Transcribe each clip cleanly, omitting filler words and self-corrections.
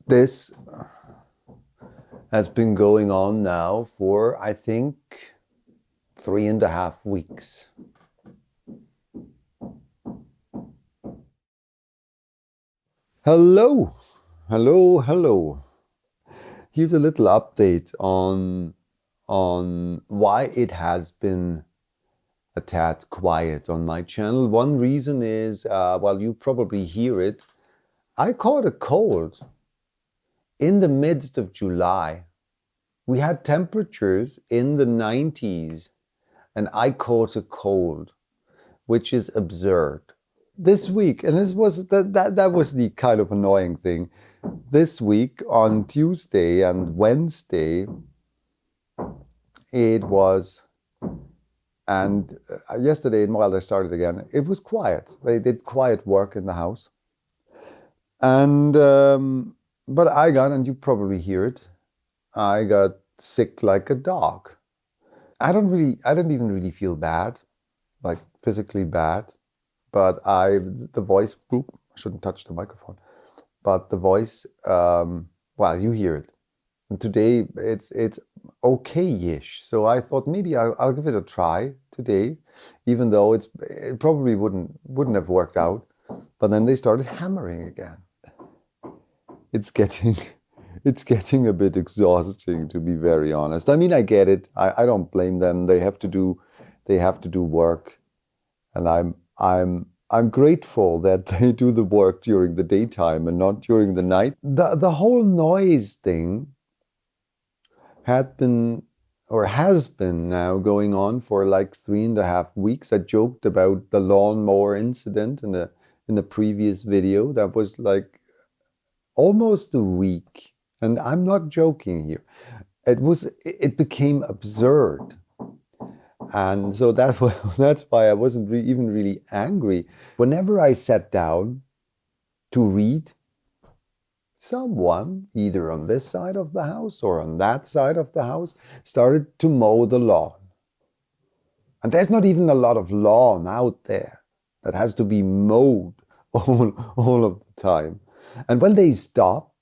This has been going on now for, I think, 3.5 weeks. Hello, hello. Here's a little update on why it has been a tad quiet on my channel. One reason is, well, you probably hear it. I caught a cold in the midst of July. We had temperatures in the 90s, and I caught a cold, which is absurd. This week, and this was that was the kind of annoying thing. This week on Tuesday and Wednesday, it was, and yesterday, while they started again, it was quiet. They did quiet work in the house, and but I got, and you probably hear it, I got sick like a dog. I don't even really feel bad, like physically bad, but the voice, whoop, I shouldn't touch the microphone, but the voice, well, you hear it. And today it's okay-ish. So I thought maybe I'll give it a try today, even though it probably wouldn't have worked out. But then they started hammering again. It's getting it's getting a bit exhausting, to be very honest. I mean, I get it. I don't blame them. They have to do work, and I'm grateful that they do the work during the daytime and not during the night. The whole noise thing had been, or has been now, going on for like 3.5 weeks. I joked about the lawnmower incident in the previous video. That was like almost a week. And I'm not joking here. It became absurd. And so that's why I wasn't even really angry. Whenever I sat down to read, someone, either on this side of the house or on that side of the house, started to mow the lawn. And there's not even a lot of lawn out there that has to be mowed all of the time. And when they stopped,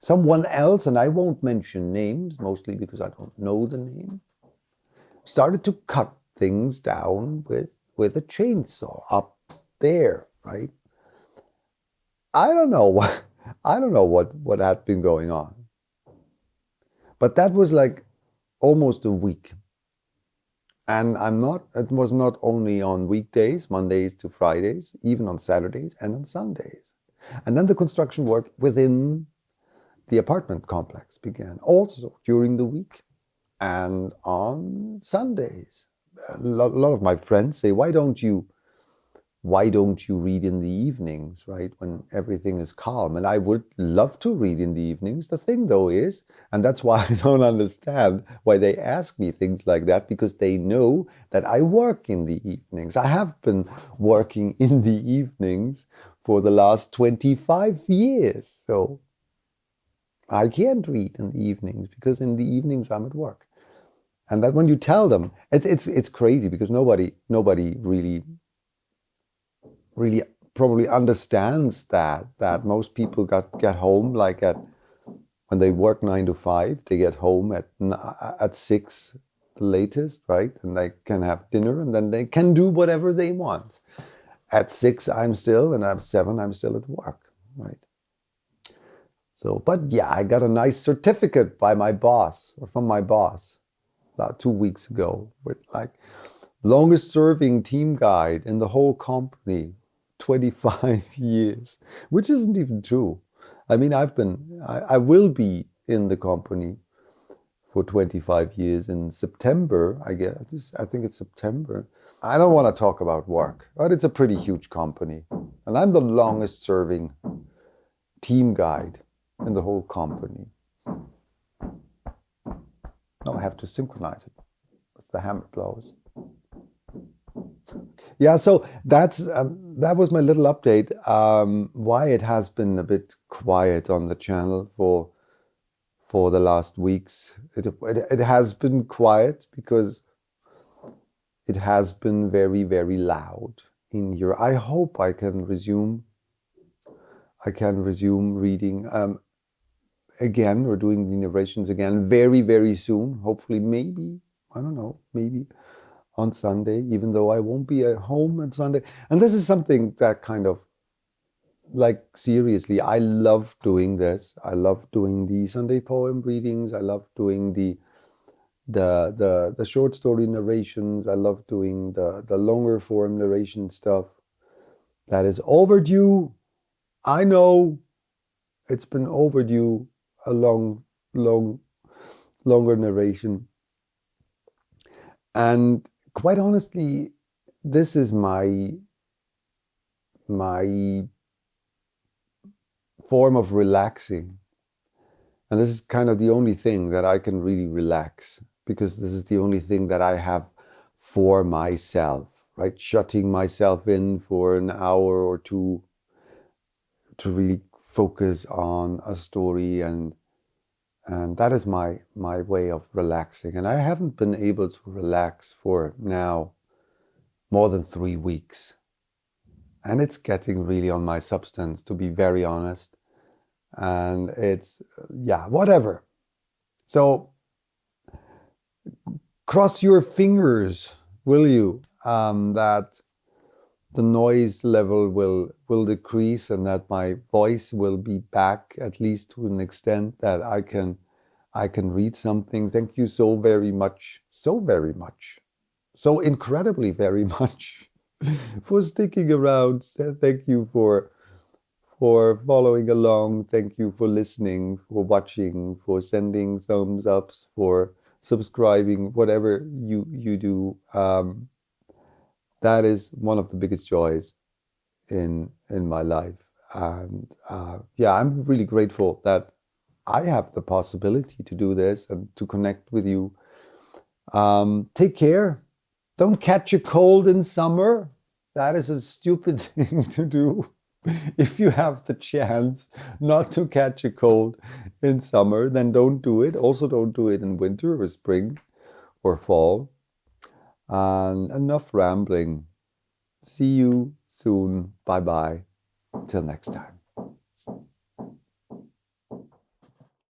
someone else, and I won't mention names, mostly because I don't know the name, started to cut things down with a chainsaw up there, right? I don't know what I don't know what had been going on. But that was like almost a week. And it was not only on weekdays, Mondays to Fridays, even on Saturdays and on Sundays. And then the construction work within the apartment complex began also during the week and on Sundays. A lot of my friends say, why don't you read in the evenings, right? When everything is calm. And I would love to read in the evenings. The thing though is, and that's why I don't understand why they ask me things like that, because they know that I work in the evenings. I have been working in the evenings for the last 25 years. So I can't read in the evenings because in the evenings I'm at work. And that when you tell them, it's crazy because nobody really probably understands that most people get home like at when they work 9 to 5, they get home at 6 the latest, right? And they can have dinner and then they can do whatever they want. At 6 I'm still, and at 7 I'm still at work, right? So, but yeah, I got a nice certificate by my boss, or from my boss, about 2 weeks ago, with like longest serving team guide in the whole company, 25 years, which isn't even true. I mean, I will be in the company for 25 years in September, I guess. I think it's September. I don't want to talk about work, but it's a pretty huge company. And I'm the longest serving team guide in the whole company. Now I have to synchronize it with the hammer blows. Yeah, so that was my little update. Why it has been a bit quiet on the channel for the last weeks. It has been quiet because it has been very, very loud in here. I hope I can resume. I can resume reading again, or doing the narrations again very, very soon. Hopefully, maybe, I don't know, maybe on Sunday, even though I won't be at home on Sunday. And this is something that kind of, like, seriously, I love doing this. I love doing the Sunday poem readings. I love doing the short story narrations. I love doing the longer form narration stuff. That is overdue. I know it's been overdue, a longer narration. And quite honestly, this is my form of relaxing. And this is kind of the only thing that I can really relax, because this is the only thing that I have for myself, right? Shutting myself in for an hour or two to really focus on a story, and that is my way of relaxing. And I haven't been able to relax for now more than 3 weeks. And it's getting really on my substance, to be very honest. And it's, yeah, whatever. So cross your fingers, will you, that the noise level will decrease, and that my voice will be back, at least to an extent that I can read something. Thank you so very much, so incredibly very much for sticking around. Thank you for following along. Thank you for listening, for watching, for sending thumbs ups, for subscribing, whatever you do. That is one of the biggest joys in my life. And yeah, I'm really grateful that I have the possibility to do this and to connect with you. Take care. Don't catch a cold in summer. That is a stupid thing to do. If you have the chance not to catch a cold in summer, then don't do it. Also, don't do it in winter or spring or fall. And enough rambling. See you soon. Bye bye. Till next time.